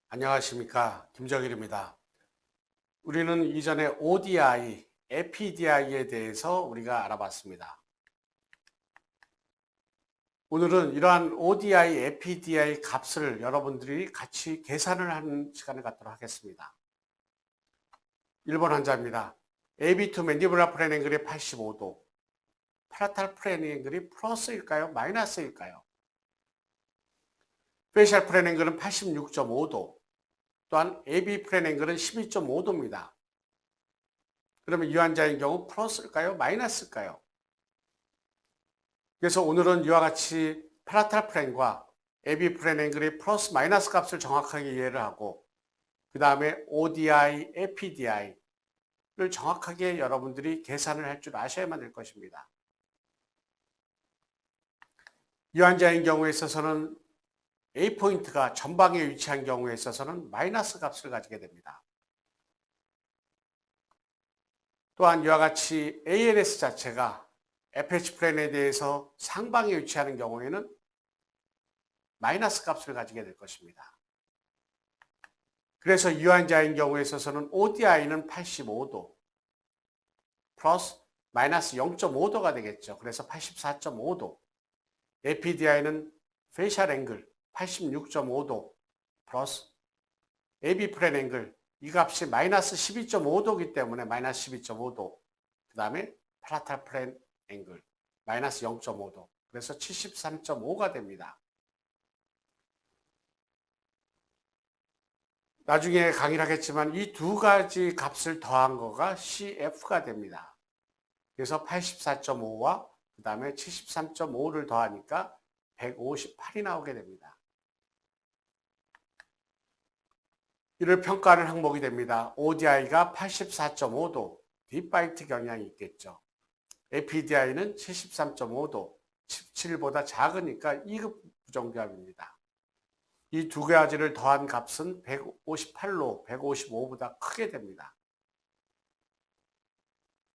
안녕하십니까. 김정일입니다. 우리는 이전에 ODI, APDI에 대해서 우리가 알아봤습니다. 오늘은 이러한 ODI, APDI 값을 여러분들이 같이 계산을 하는 시간을 갖도록 하겠습니다. 1번 환자입니다. AB2 맨디블라 프레 앵글이 85도, 파라탈 프레 앵글이 플러스일까요? 마이너스일까요? 페이셜 프레 앵글은 86.5도, 또한 AB 프레 앵글은 12.5도입니다. 그러면 이 환자의 경우 플러스일까요? 마이너스일까요? 그래서 오늘은 이와 같이 파라탈 프렌과 AB 프렌 앵글의 플러스 마이너스 값을 정확하게 이해를 하고 그 다음에 ODI, APDI를 정확하게 여러분들이 계산을 할 줄 아셔야만 될 것입니다. 이 환자인 경우에 있어서는 A포인트가 전방에 위치한 경우에 있어서는 마이너스 값을 가지게 됩니다. 또한 이와 같이 ALS 자체가 FH 프렌에 대해서 상방에 위치하는 경우에는 마이너스 값을 가지게 될 것입니다. 그래서 이 환자인 경우에 있어서는 ODI는 85도 플러스 마이너스 0.5도가 되겠죠. 그래서 84.5도. APDI는 페이셜 앵글 86.5도 플러스 AB 프렌 앵글 이 값이 마이너스 12.5도이기 때문에 마이너스 12.5도. 그 다음에 파라탈 프렌 앵글 마이너스 0.5도. 그래서 73.5가 됩니다. 나중에 강의를 하겠지만 이 두 가지 값을 더한 거가 CF가 됩니다. 그래서 84.5와 그 다음에 73.5를 더하니까 158이 나오게 됩니다. 이를 평가하는 항목이 됩니다. ODI가 84.5도, 딥바이트 경향이 있겠죠. APDI는 73.5도, 17보다 작으니까 2급 부정교합입니다. 이 두 가지를 더한 값은 158로 155보다 크게 됩니다.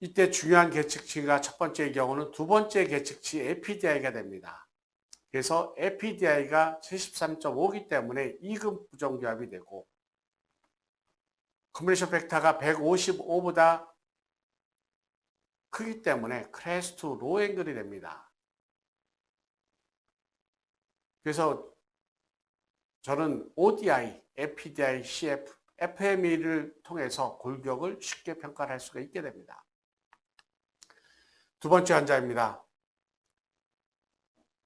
이때 중요한 계측치가 첫 번째의 경우는 두 번째 계측치 APDI가 됩니다. 그래서 APDI가 73.5이기 때문에 2급 부정교합이 되고 컨비네이션 팩터가 155보다 크기 때문에 클래스 2 로우 앵글이 됩니다. 그래서 저는 ODI, APDI, CF, FME를 통해서 골격을 쉽게 평가를 할 수가 있게 됩니다. 두 번째 환자입니다.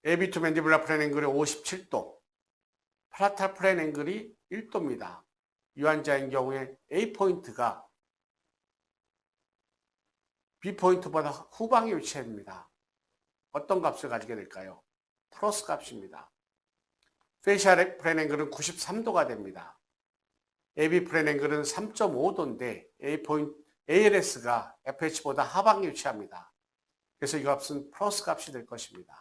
AB2 맨디블라 프렌 앵글이 57도, 파라탈 프렌 앵글이 1도입니다. 이 환자인 경우에 A포인트가 B포인트보다 후방에 위치합니다. 어떤 값을 가지게 될까요? 플러스 값입니다. 페이셜 프렌 앵글은 93도가 됩니다. AB 프렌 앵글은 3.5도인데 ALS가 FH보다 하방에 위치합니다. 그래서 이 값은 플러스 값이 될 것입니다.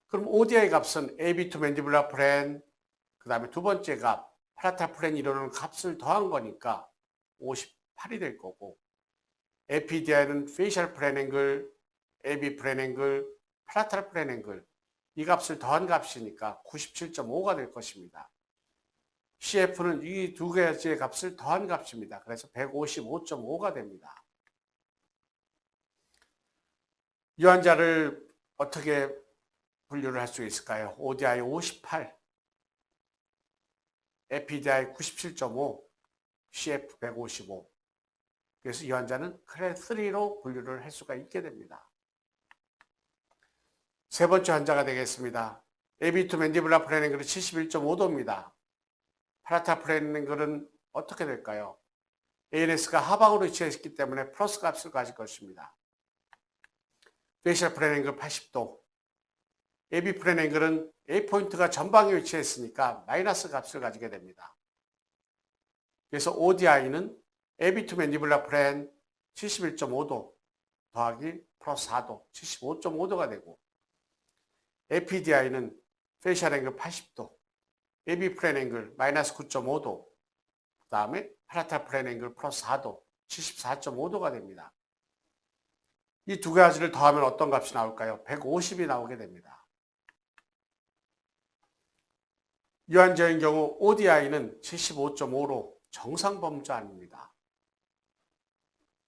그럼 ODI 값은 AB2 맨디블라 프렌, 그 다음에 두 번째 값, 파라탈 프렌 이루는 값을 더한 거니까 58이 될 거고, APDI는 페이셜 프렌 앵글, AB 프렌 앵글, 파라탈 프렌 앵글, 이 값을 더한 값이니까 97.5가 될 것입니다. CF는 이 두 가지의 값을 더한 값입니다. 그래서 155.5가 됩니다. 이 환자를 어떻게 분류를 할 수 있을까요? ODI 58, APDI 97.5, CF 155. 그래서 이 환자는 클래스 3로 분류를 할 수가 있게 됩니다. 세 번째 환자가 되겠습니다. AB2 맨디블라 프렌 앵글은 71.5도입니다. 파라탈 프렌 앵글은 어떻게 될까요? ALS가 하방으로 위치했기 때문에 플러스 값을 가질 것입니다. 페이셜 프렌 앵글 80도. AB 프렌 앵글은 A포인트가 전방에 위치했으니까 마이너스 값을 가지게 됩니다. 그래서 ODI는 AB2 맨디블라 프렌 71.5도 더하기 플러스 4도, 75.5도가 되고 APDI는 페이셜 앵글 80도, AB 프렌 앵글 마이너스 9.5도, 그 다음에 파라탈 프렌 앵글 플러스 4도, 74.5도가 됩니다. 이 두 가지를 더하면 어떤 값이 나올까요? 150이 나오게 됩니다. 유한자인 경우 ODI는 75.5로 정상 범주안입니다.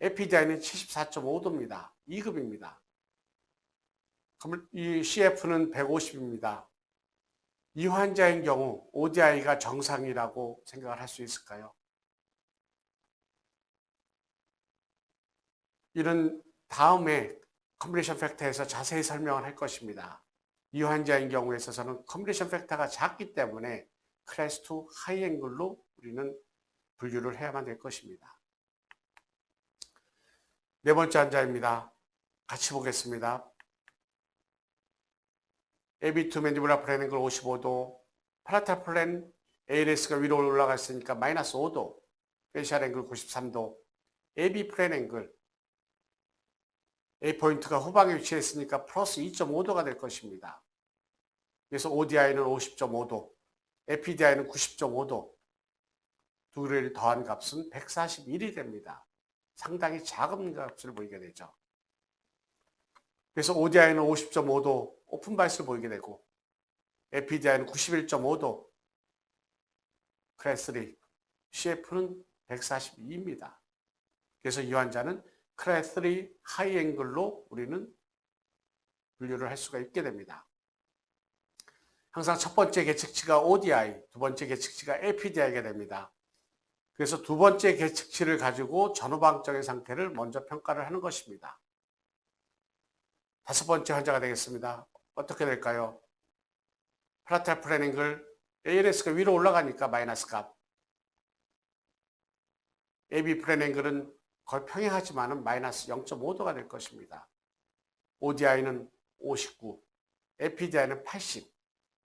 APDI는 74.5도입니다. 2급입니다. 그럼 이 CF는 150입니다. 이 환자인 경우 ODI가 정상이라고 생각을 할 수 있을까요? 이는 다음에 컴비네이션 팩터에서 자세히 설명을 할 것입니다. 이 환자인 경우에 있어서는 컴비네이션 팩터가 작기 때문에 클래스 2 하이 앵글로 우리는 분류를 해야만 될 것입니다. 네 번째 환자입니다. 같이 보겠습니다. AB2 맨디블라 플랜 앵글 55도, 팔라탈 플랜 ALS가 위로 올라가 있으니까 마이너스 5도, 페이셜 앵글 93도, AB 플랜 앵글 A 포인트가 후방에 위치해 있으니까 플러스 2.5도가 될 것입니다. 그래서 ODI는 50.5도, APDI는 90.5도, 두 개를 더한 값은 141이 됩니다. 상당히 작은 값을 보이게 되죠. 그래서 ODI는 50.5도 오픈 바이스를 보이게 되고 APDI는 91.5도 클래스 3, CF는 142입니다. 그래서 이 환자는 클래스 3 하이 앵글로 우리는 분류를 할 수가 있게 됩니다. 항상 첫 번째 계측치가 ODI, 두 번째 계측치가 APDI가 됩니다. 그래서 두 번째 계측치를 가지고 전후방적인 상태를 먼저 평가를 하는 것입니다. 다섯 번째 환자가 되겠습니다. 어떻게 될까요? 팔라탈 플랜 앵글 ALS가 위로 올라가니까 마이너스 값. AB 플랜 앵글은 거의 평행하지만 마이너스 0.5도가 될 것입니다. ODI는 59, APDI는 80.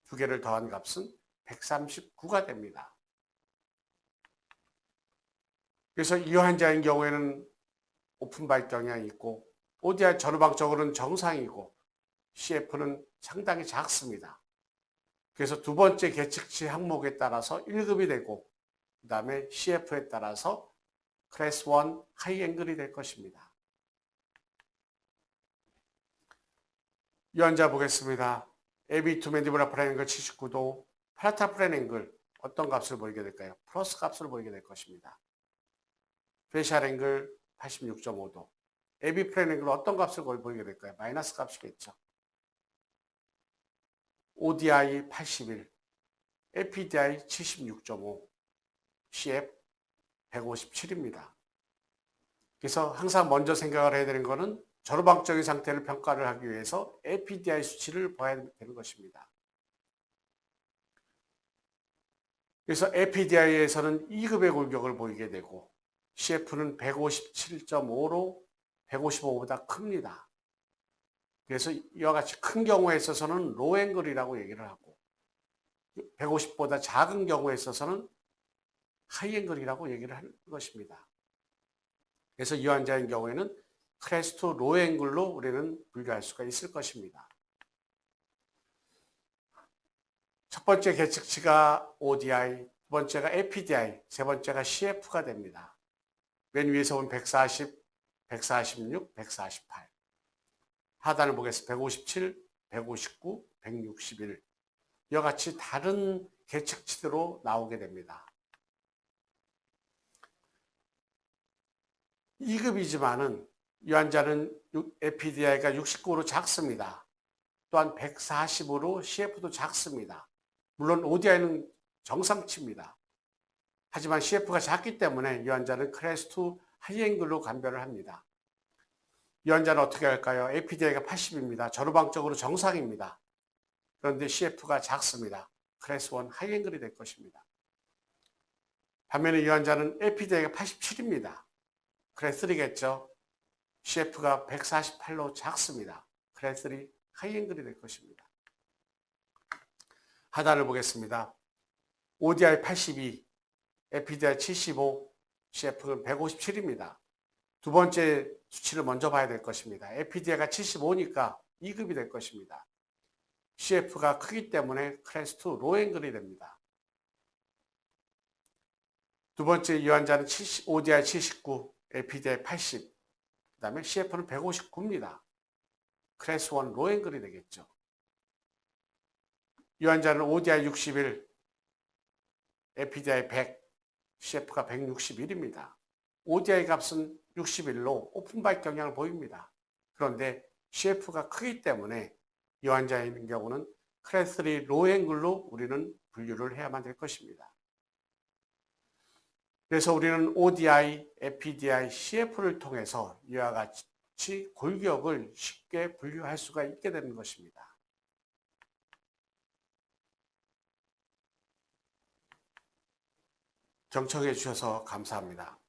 두 개를 더한 값은 139가 됩니다. 그래서 이 환자인 경우에는 오픈 바이 경향이 있고 ODI 전후방적으로는 정상이고 CF는 상당히 작습니다. 그래서 두 번째 계측치 항목에 따라서 1급이 되고 그 다음에 CF에 따라서 클래스 1 하이 앵글이 될 것입니다. 이 환자 보겠습니다. AB2 맨디블라 플랜 앵글 79도, 팔라탈 플랜 앵글 어떤 값을 보이게 될까요? 플러스 값을 보이게 될 것입니다. 페이셜 앵글 86.5도, AB 플랜 앵글 어떤 값을 보이게 될까요? 마이너스 값이겠죠. ODI 81, APDI 76.5, CF 157입니다. 그래서 항상 먼저 생각을 해야 되는 것은 전후방적인 상태를 평가를 하기 위해서 APDI 수치를 봐야 되는 것입니다. 그래서 APDI에서는 2급의 골격을 보이게 되고 CF는 157.5로 155보다 큽니다. 그래서 이와 같이 큰 경우에 있어서는 로우 앵글이라고 얘기를 하고 150보다 작은 경우에 있어서는 하이 앵글이라고 얘기를 하는 것입니다. 그래서 이 환자인 경우에는 클래스 2 로우 앵글로 우리는 분류할 수가 있을 것입니다. 첫 번째 계측치가 ODI, 두 번째가 APDI, 세 번째가 CF가 됩니다. 맨 위에서 보면 140, 146, 148. 하단을 보겠습니다. 157, 159, 161. 이와 같이 다른 계측치로 나오게 됩니다. 2급이지만은 이 환자는 APDI가 69로 작습니다. 또한 140으로 CF도 작습니다. 물론 ODI는 정상치입니다. 하지만 CF가 작기 때문에 이 환자는 클래스 2 하이앵글로 감별을 합니다. 이 환자는 어떻게 할까요? APDI가 80입니다. 전후방적으로 정상입니다. 그런데 CF가 작습니다. 클래스 1 하이앵글이 될 것입니다. 반면에 이 환자는 APDI가 87입니다. 클래스 3겠죠. CF가 148로 작습니다. 클래스 3 하이앵글이 될 것입니다. 하단을 보겠습니다. ODI 82, APDI 75, CF는 157입니다. 두 번째 수치를 먼저 봐야 될 것입니다. APDI가 75니까 2급이 될 것입니다. CF가 크기 때문에 클래스 2 로우 앵글이 됩니다. 두 번째 이 환자는 ODI 79, APDI 80, 그 다음에 CF는 159입니다. 클래스 1 로우 앵글이 되겠죠. 이 환자는 ODI 61, APDI 100, CF가 161입니다. ODI 값은 61로 오픈바이 경향을 보입니다. 그런데 CF가 크기 때문에 이 환자에 있는 경우는 클래스 3 로앵글로 우리는 분류를 해야만 될 것입니다. 그래서 우리는 ODI, APDI, CF를 통해서 이와 같이 골격을 쉽게 분류할 수가 있게 되는 것입니다. 경청해 주셔서 감사합니다.